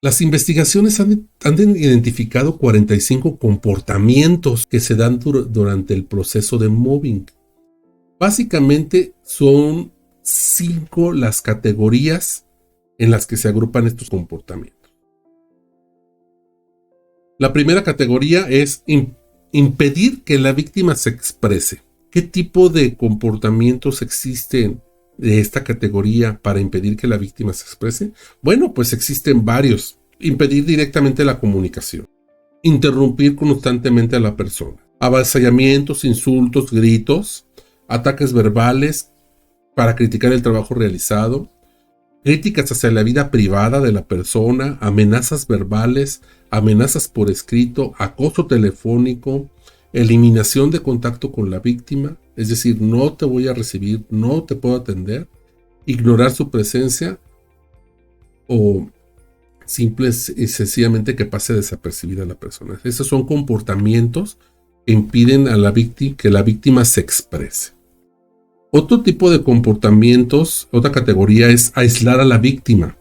Las investigaciones han identificado 45 comportamientos que se dan durante el proceso de mobbing. Básicamente son 5 las categorías en las que se agrupan estos comportamientos. La primera categoría es impedir que la víctima se exprese. ¿Qué tipo de comportamientos existen de esta categoría para impedir que la víctima se exprese? Bueno, pues existen varios. Impedir directamente la comunicación. Interrumpir constantemente a la persona. Avasallamientos, insultos, gritos, ataques verbales para criticar el trabajo realizado, críticas hacia la vida privada de la persona, amenazas verbales, amenazas por escrito, acoso telefónico, eliminación de contacto con la víctima, es decir, no te voy a recibir, no te puedo atender, ignorar su presencia o simple y sencillamente que pase desapercibida la persona. Esos son comportamientos que impiden a la víctima que la víctima se exprese. Otro tipo de comportamientos, otra categoría es aislar a la víctima.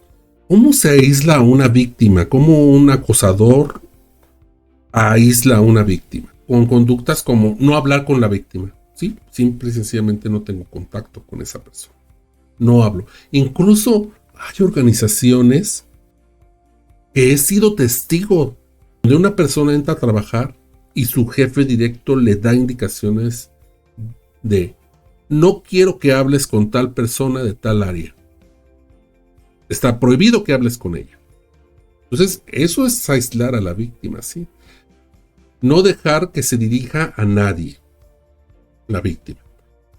¿Cómo se aísla a una víctima? ¿Cómo un acosador aísla a una víctima? Con conductas como no hablar con la víctima. ¿Sí? Simple y sencillamente no tengo contacto con esa persona. No hablo. Incluso hay organizaciones que he sido testigo de una persona entra a trabajar y su jefe directo le da indicaciones de no quiero que hables con tal persona de tal área. Está prohibido que hables con ella. Entonces, eso es aislar a la víctima, ¿sí? No dejar que se dirija a nadie, la víctima.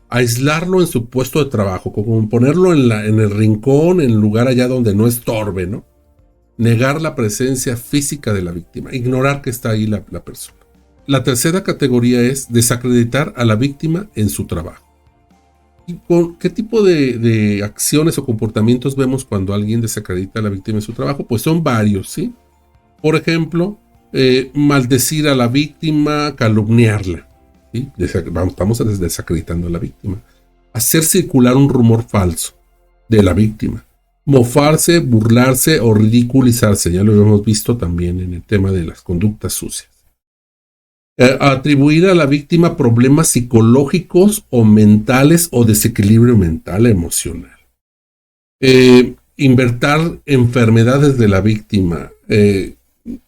Aislarlo en su puesto de trabajo, como ponerlo en el rincón, en el lugar allá donde no estorbe, ¿no? Negar la presencia física de la víctima, ignorar que está ahí la persona. La tercera categoría es desacreditar a la víctima en su trabajo. ¿Y con qué tipo de acciones o comportamientos vemos cuando alguien desacredita a la víctima en su trabajo? Pues son varios, ¿sí? Por ejemplo, maldecir a la víctima, calumniarla, ¿sí? Estamos desacreditando a la víctima. Hacer circular un rumor falso de la víctima. Mofarse, burlarse o ridiculizarse. Ya lo hemos visto también en el tema de las conductas sucias. Atribuir a la víctima problemas psicológicos o mentales o desequilibrio mental emocional. Inventar enfermedades de la víctima.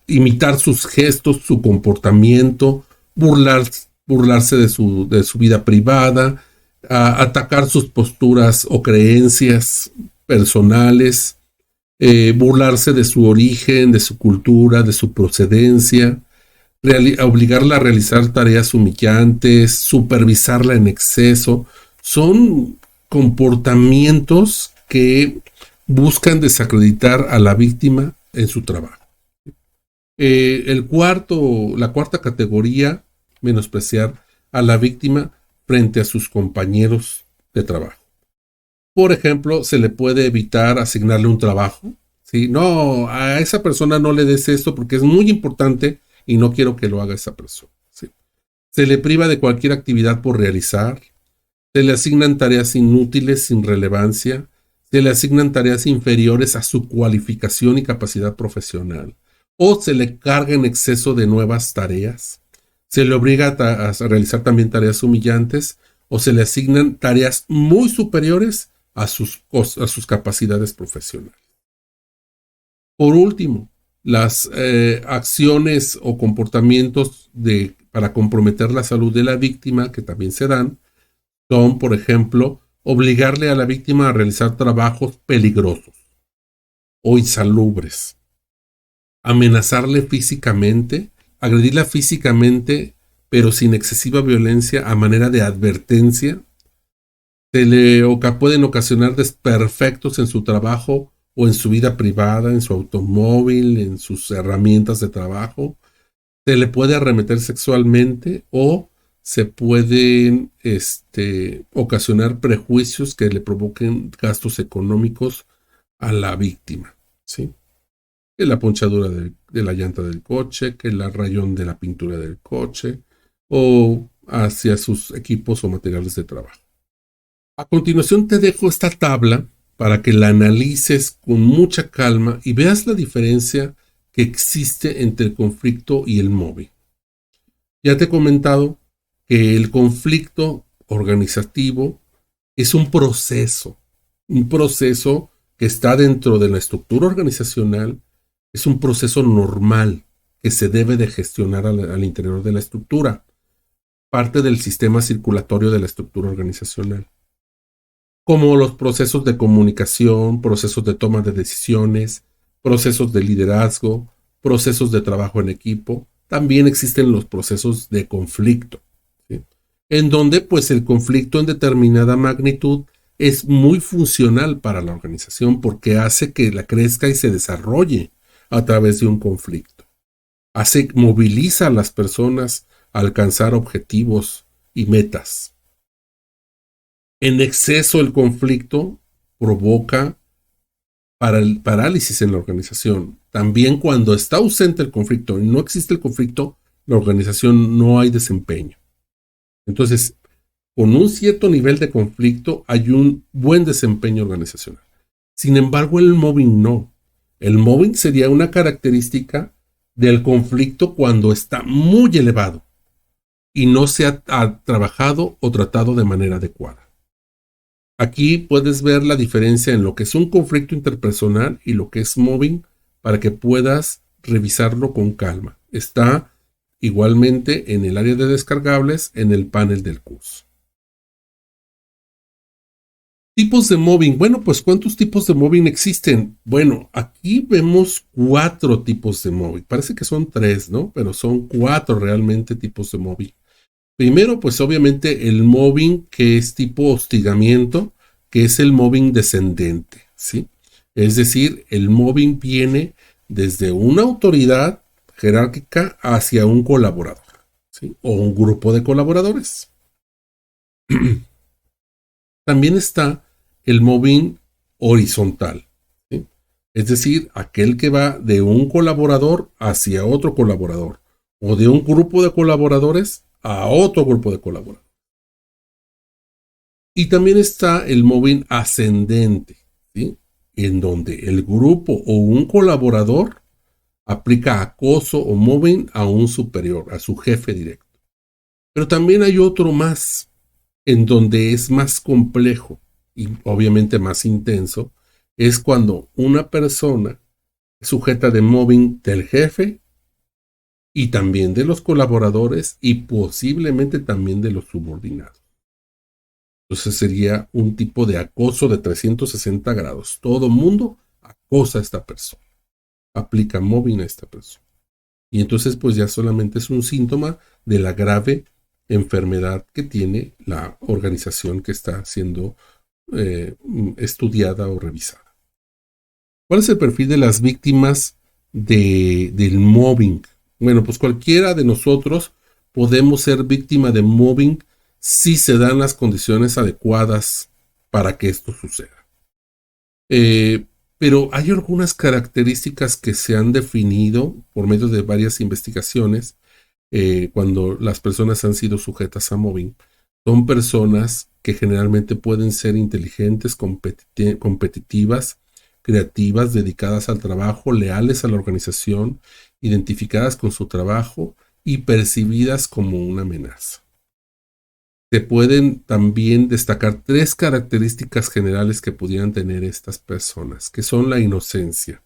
Imitar sus gestos, su comportamiento. Burlarse de su vida privada. Atacar sus posturas o creencias personales. Burlarse de su origen, de su cultura, de su procedencia. Obligarla a realizar tareas humillantes, supervisarla en exceso, son comportamientos que buscan desacreditar a la víctima en su trabajo. La cuarta categoría, menospreciar a la víctima frente a sus compañeros de trabajo. Por ejemplo, se le puede evitar asignarle un trabajo, ¿sí? No, a esa persona no le des esto porque es muy importante y no quiero que lo haga esa persona, ¿sí? Se le priva de cualquier actividad por realizar, se le asignan tareas inútiles sin relevancia, se le asignan tareas inferiores a su cualificación y capacidad profesional, o se le carga en exceso de nuevas tareas, se le obliga a realizar también tareas humillantes, o se le asignan tareas muy superiores a sus capacidades profesionales. Por último, las acciones o comportamientos para comprometer la salud de la víctima, que también se dan, son, por ejemplo, obligarle a la víctima a realizar trabajos peligrosos o insalubres, amenazarle físicamente, agredirla físicamente, pero sin excesiva violencia a manera de advertencia. Pueden ocasionar desperfectos en su trabajo o en su vida privada, en su automóvil, en sus herramientas de trabajo. Se le puede arremeter sexualmente o se pueden ocasionar prejuicios que le provoquen gastos económicos a la víctima, ¿sí? Que la ponchadura de la llanta del coche, que el rayón de la pintura del coche o hacia sus equipos o materiales de trabajo. A continuación te dejo esta tabla para que la analices con mucha calma y veas la diferencia que existe entre el conflicto y el mobbing. Ya te he comentado que el conflicto organizativo es un proceso que está dentro de la estructura organizacional, es un proceso normal que se debe de gestionar al interior de la estructura, parte del sistema circulatorio de la estructura organizacional, como los procesos de comunicación, procesos de toma de decisiones, procesos de liderazgo, procesos de trabajo en equipo. También existen los procesos de conflicto, ¿sí? En donde pues el conflicto en determinada magnitud es muy funcional para la organización porque hace que la crezca y se desarrolle a través de un conflicto. Moviliza a las personas a alcanzar objetivos y metas. En exceso el conflicto provoca parálisis en la organización. También cuando está ausente el conflicto y no existe el conflicto, la organización no hay desempeño. Entonces, con un cierto nivel de conflicto hay un buen desempeño organizacional. Sin embargo, el mobbing no. El mobbing sería una característica del conflicto cuando está muy elevado y no se ha trabajado o tratado de manera adecuada. Aquí puedes ver la diferencia en lo que es un conflicto interpersonal y lo que es mobbing para que puedas revisarlo con calma. Está igualmente en el área de descargables en el panel del curso. Tipos de mobbing. Bueno, pues ¿cuántos tipos de mobbing existen? Bueno, aquí vemos 4 tipos de mobbing. Parece que son 3, ¿no? Pero son 4 realmente tipos de mobbing. Primero, pues obviamente el mobbing que es tipo hostigamiento, que es el mobbing descendente, ¿sí? Es decir, el mobbing viene desde una autoridad jerárquica hacia un colaborador, ¿sí? O un grupo de colaboradores. También está el mobbing horizontal, ¿sí? Es decir, aquel que va de un colaborador hacia otro colaborador o de un grupo de colaboradores a otro grupo de colaboradores. Y también está el mobbing ascendente, ¿sí? En donde el grupo o un colaborador aplica acoso o mobbing a un superior, a su jefe directo. Pero también hay otro más, en donde es más complejo y obviamente más intenso, es cuando una persona es sujeta de mobbing del jefe y también de los colaboradores y posiblemente también de los subordinados. Entonces sería un tipo de acoso de 360 grados. Todo mundo acosa a esta persona, aplica mobbing a esta persona. Y entonces pues ya solamente es un síntoma de la grave enfermedad que tiene la organización que está siendo estudiada o revisada. ¿Cuál es el perfil de las víctimas del mobbing? Bueno, pues cualquiera de nosotros podemos ser víctima de mobbing si se dan las condiciones adecuadas para que esto suceda. Pero hay algunas características que se han definido por medio de varias investigaciones cuando las personas han sido sujetas a mobbing. Son personas que generalmente pueden ser inteligentes, competitivas, creativas, dedicadas al trabajo, leales a la organización, identificadas con su trabajo y percibidas como una amenaza. Se pueden también destacar 3 características generales que pudieran tener estas personas, que son la inocencia.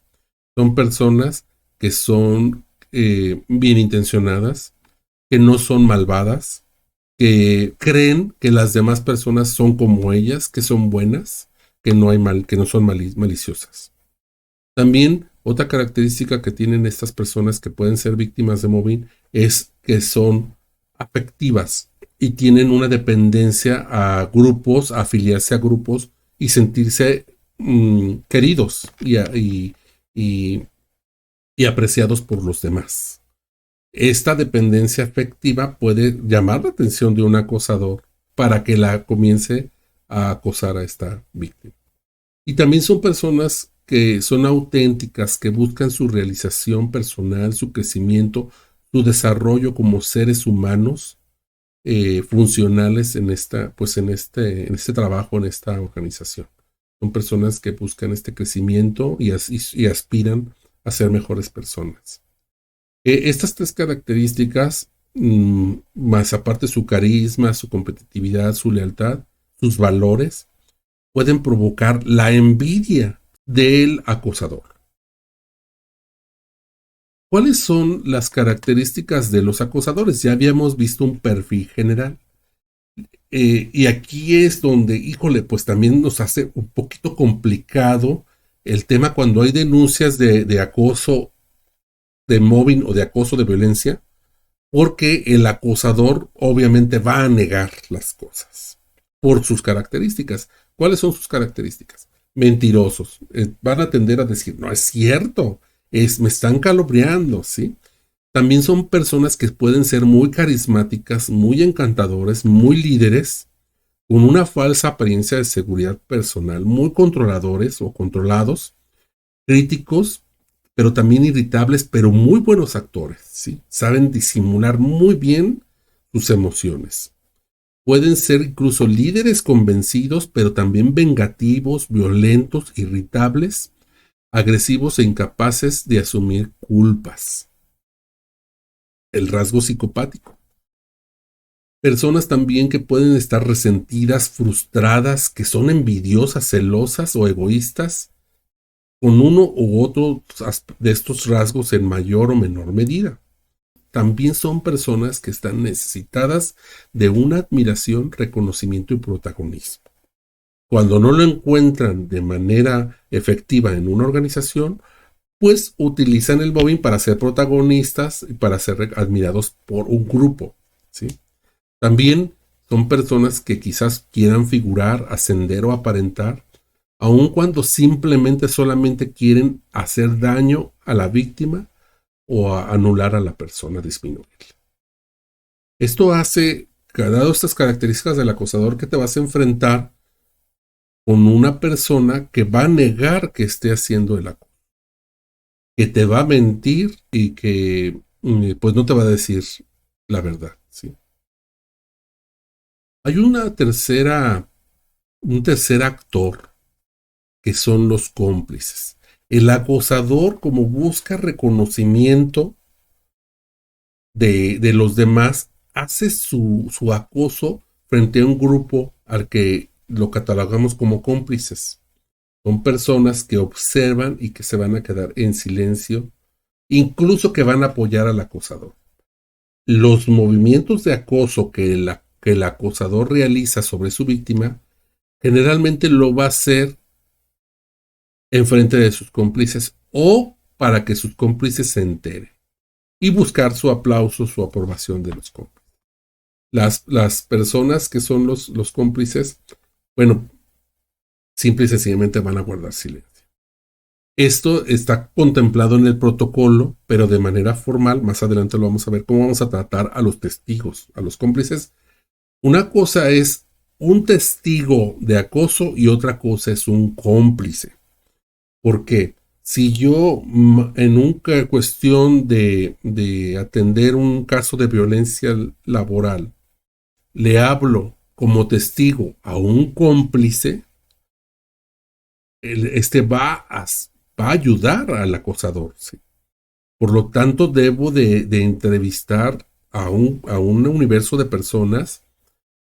Son personas que son bien intencionadas, que no son malvadas, que creen que las demás personas son como ellas, que son buenas, que no son maliciosas. También otra característica que tienen estas personas que pueden ser víctimas de mobbing es que son afectivas y tienen una dependencia a grupos, a afiliarse a grupos y sentirse queridos y apreciados por los demás. Esta dependencia afectiva puede llamar la atención de un acosador para que la comience a acosar a esta víctima. Y también son personas que son auténticas, que buscan su realización personal, su crecimiento, su desarrollo como seres humanos funcionales en este trabajo, en esta organización. Son personas que buscan este crecimiento y aspiran a ser mejores personas. Estas tres características, más aparte su carisma, su competitividad, su lealtad, sus valores, pueden provocar la envidia del acosador. ¿Cuáles son las características de los acosadores? Ya habíamos visto un perfil general. Y aquí es donde, híjole, pues también nos hace un poquito complicado el tema cuando hay denuncias de acoso, de mobbing o de acoso de violencia, porque el acosador obviamente va a negar las cosas por sus características. ¿Cuáles son sus características? Mentirosos. Van a tender a decir, no es cierto, me están calumniando, ¿sí? También son personas que pueden ser muy carismáticas, muy encantadores, muy líderes, con una falsa apariencia de seguridad personal, muy controladores o controlados, críticos, pero también irritables, pero muy buenos actores, ¿sí? Saben disimular muy bien sus emociones. Pueden ser incluso líderes convencidos, pero también vengativos, violentos, irritables, agresivos e incapaces de asumir culpas. El rasgo psicopático. Personas también que pueden estar resentidas, frustradas, que son envidiosas, celosas o egoístas, con uno u otro de estos rasgos en mayor o menor medida. También son personas que están necesitadas de una admiración, reconocimiento y protagonismo. Cuando no lo encuentran de manera efectiva en una organización, pues utilizan el mobbing para ser protagonistas y para ser admirados por un grupo, ¿sí? También son personas que quizás quieran figurar, ascender o aparentar, aun cuando simplemente solamente quieren hacer daño a la víctima o a anular a la persona, disminuirla. Esto hace, dado estas características del acosador, que te vas a enfrentar con una persona que va a negar que esté haciendo el acoso, que te va a mentir y que pues no te va a decir la verdad, ¿sí? Hay un tercer actor que son los cómplices. El acosador, como busca reconocimiento de los demás, hace su acoso frente a un grupo al que lo catalogamos como cómplices. Son personas que observan y que se van a quedar en silencio, incluso que van a apoyar al acosador. Los movimientos de acoso que el acosador realiza sobre su víctima, generalmente lo va a hacer en frente de sus cómplices o para que sus cómplices se enteren y buscar su aplauso, su aprobación de los cómplices. Las personas que son los cómplices, bueno, simple y sencillamente van a guardar silencio. Esto está contemplado en el protocolo, pero de manera formal, más adelante lo vamos a ver cómo vamos a tratar a los testigos, a los cómplices. Una cosa es un testigo de acoso y otra cosa es un cómplice. Porque si yo en una cuestión de atender un caso de violencia laboral le hablo como testigo a un cómplice, este va a ayudar al acosador, ¿sí? Por lo tanto, debo de entrevistar a un universo de personas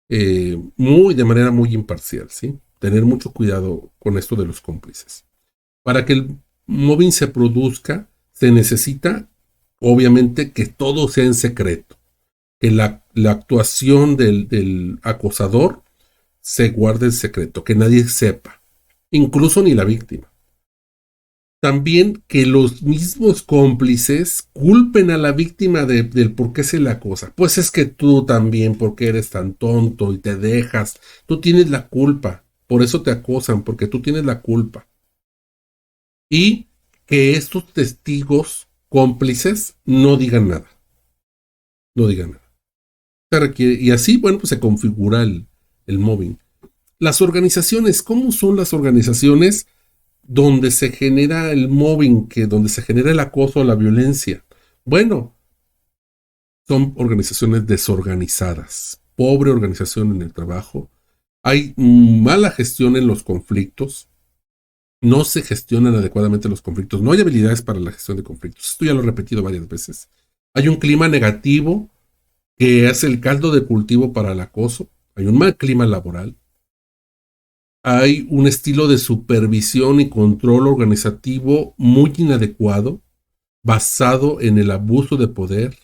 de manera muy imparcial, ¿sí? Tener mucho cuidado con esto de los cómplices. Para que el mobbing se produzca, se necesita, obviamente, que todo sea en secreto, que la actuación del acosador se guarde en secreto, que nadie sepa, incluso ni la víctima. También que los mismos cómplices culpen a la víctima del por qué se le acosa. Pues es que tú también, porque eres tan tonto y te dejas, tú tienes la culpa, por eso te acosan, porque tú tienes la culpa. Y que estos testigos cómplices no digan nada. No digan nada. Se requiere, y así, bueno, pues se configura el mobbing. Las organizaciones, ¿cómo son las organizaciones donde se genera el mobbing, donde se genera el acoso o la violencia? Bueno, son organizaciones desorganizadas, pobre organización en el trabajo, hay mala gestión en los conflictos, No se gestionan adecuadamente los conflictos. No hay habilidades para la gestión de conflictos. Esto ya lo he repetido varias veces. Hay un clima negativo que es el caldo de cultivo para el acoso. Hay un mal clima laboral. Hay un estilo de supervisión y control organizativo muy inadecuado, basado en el abuso de poder,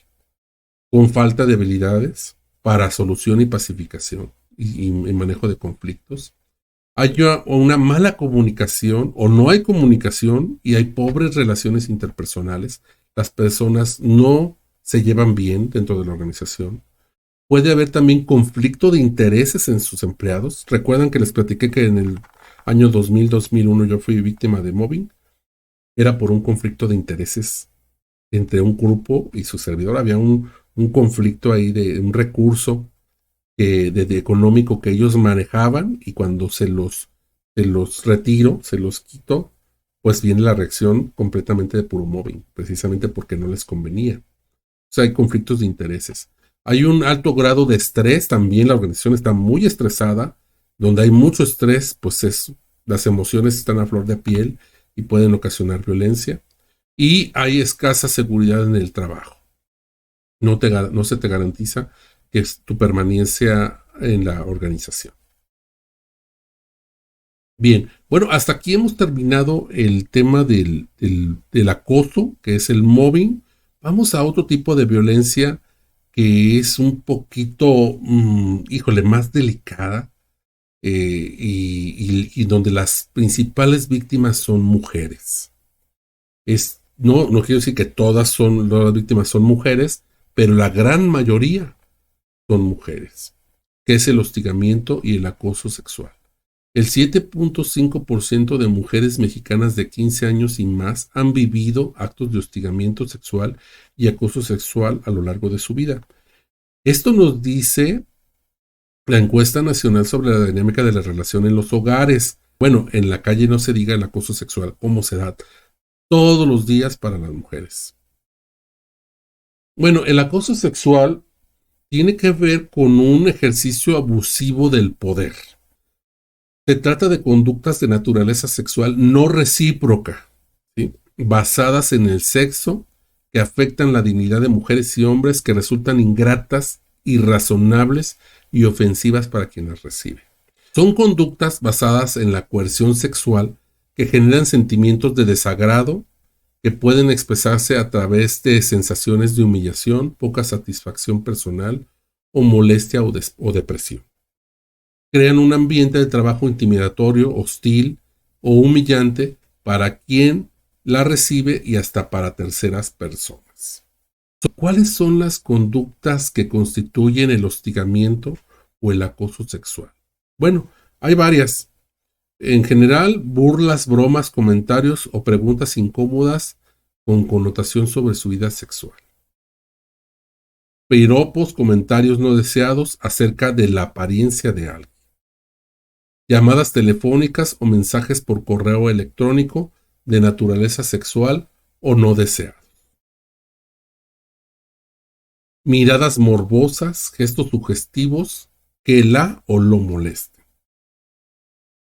con falta de habilidades para solución y pacificación y manejo de conflictos. Hay una mala comunicación o no hay comunicación y hay pobres relaciones interpersonales. Las personas no se llevan bien dentro de la organización. Puede haber también conflicto de intereses en sus empleados. Recuerdan que les platiqué que en el año 2000-2001 yo fui víctima de mobbing. Era por un conflicto de intereses entre un grupo y su servidor. Había un conflicto ahí de un recurso de económico que ellos manejaban y cuando se los retiro, se los quito, pues viene la reacción completamente de puro mobbing, precisamente porque no les convenía. O sea, hay conflictos de intereses. Hay un alto grado de estrés también, la organización está muy estresada, donde hay mucho estrés, pues las emociones están a flor de piel y pueden ocasionar violencia. Y hay escasa seguridad en el trabajo. No se te garantiza que es tu permanencia en la organización. Bien, bueno, hasta aquí hemos terminado el tema del acoso, que es el mobbing. Vamos a otro tipo de violencia que es un poquito, híjole, más delicada y donde las principales víctimas son mujeres. No quiero decir que todas las víctimas son mujeres, pero la gran mayoría son mujeres, que es el hostigamiento y el acoso sexual. El 7.5% de mujeres mexicanas de 15 años y más han vivido actos de hostigamiento sexual y acoso sexual a lo largo de su vida. Esto nos dice la encuesta nacional sobre la dinámica de la relación en los hogares. Bueno, en la calle no se diga el acoso sexual, cómo se da todos los días para las mujeres. Bueno, el acoso sexual tiene que ver con un ejercicio abusivo del poder. Se trata de conductas de naturaleza sexual no recíproca, ¿sí? Basadas en el sexo, que afectan la dignidad de mujeres y hombres, que resultan ingratas, irrazonables y ofensivas para quien las recibe. Son conductas basadas en la coerción sexual que generan sentimientos de desagrado, que pueden expresarse a través de sensaciones de humillación, poca satisfacción personal o molestia o depresión. Crean un ambiente de trabajo intimidatorio, hostil o humillante para quien la recibe y hasta para terceras personas. ¿Cuáles son las conductas que constituyen el hostigamiento o el acoso sexual? Bueno, hay varias. En general, burlas, bromas, comentarios o preguntas incómodas con connotación sobre su vida sexual. Piropos, comentarios no deseados acerca de la apariencia de alguien. Llamadas telefónicas o mensajes por correo electrónico de naturaleza sexual o no deseados. Miradas morbosas, gestos sugestivos que la o lo molesten.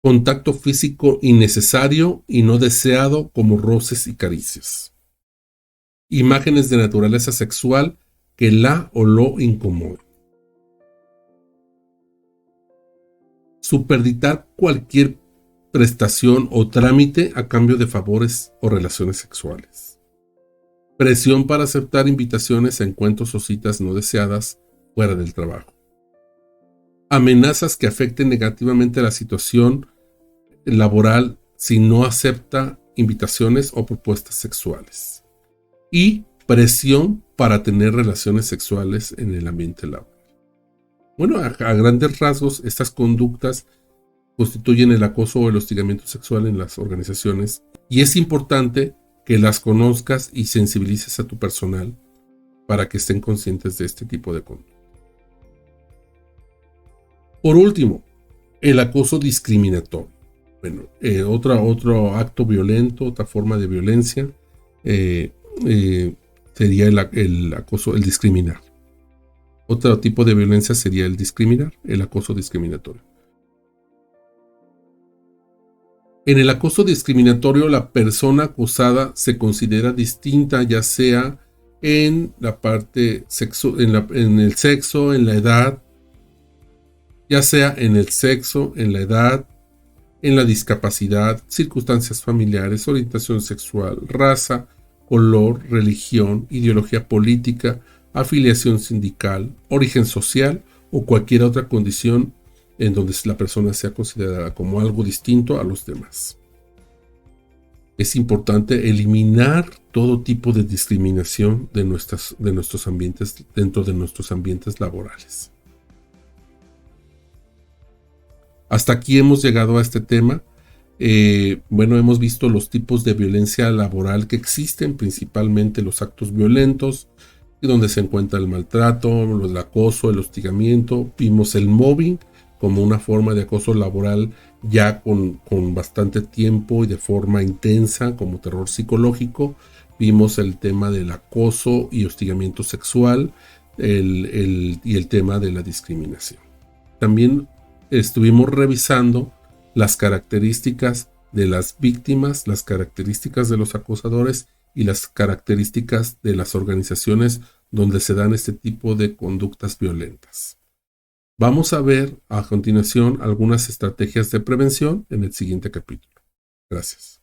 Contacto físico innecesario y no deseado como roces y caricias. Imágenes de naturaleza sexual que la o lo incomoden. Superditar cualquier prestación o trámite a cambio de favores o relaciones sexuales. Presión para aceptar invitaciones a encuentros o citas no deseadas fuera del trabajo. Amenazas que afecten negativamente la situación laboral si no acepta invitaciones o propuestas sexuales. Y presión para tener relaciones sexuales en el ambiente laboral. Bueno, a grandes rasgos, estas conductas constituyen el acoso o el hostigamiento sexual en las organizaciones y es importante que las conozcas y sensibilices a tu personal para que estén conscientes de este tipo de conducta. Por último, el acoso discriminatorio. Bueno, otro acto violento, otra forma de violencia sería el acoso, el discriminar. Otro tipo de violencia sería el discriminar, el acoso discriminatorio. En el acoso discriminatorio, la persona acosada se considera distinta, ya sea en la parte sexo, en el sexo, en la edad, ya sea en el sexo, en la edad, en la discapacidad, circunstancias familiares, orientación sexual, raza, color, religión, ideología política, afiliación sindical, origen social o cualquier otra condición en donde la persona sea considerada como algo distinto a los demás. Es importante eliminar todo tipo de discriminación de nuestros ambientes, dentro de nuestros ambientes laborales. Hasta aquí hemos llegado a este tema. Bueno, hemos visto los tipos de violencia laboral que existen, principalmente los actos violentos, donde se encuentra el maltrato, el acoso, el hostigamiento. Vimos el mobbing como una forma de acoso laboral ya con bastante tiempo y de forma intensa, como terror psicológico. Vimos el tema del acoso y hostigamiento sexual y el tema de la discriminación. También estuvimos revisando las características de las víctimas, las características de los acosadores y las características de las organizaciones donde se dan este tipo de conductas violentas. Vamos a ver a continuación algunas estrategias de prevención en el siguiente capítulo. Gracias.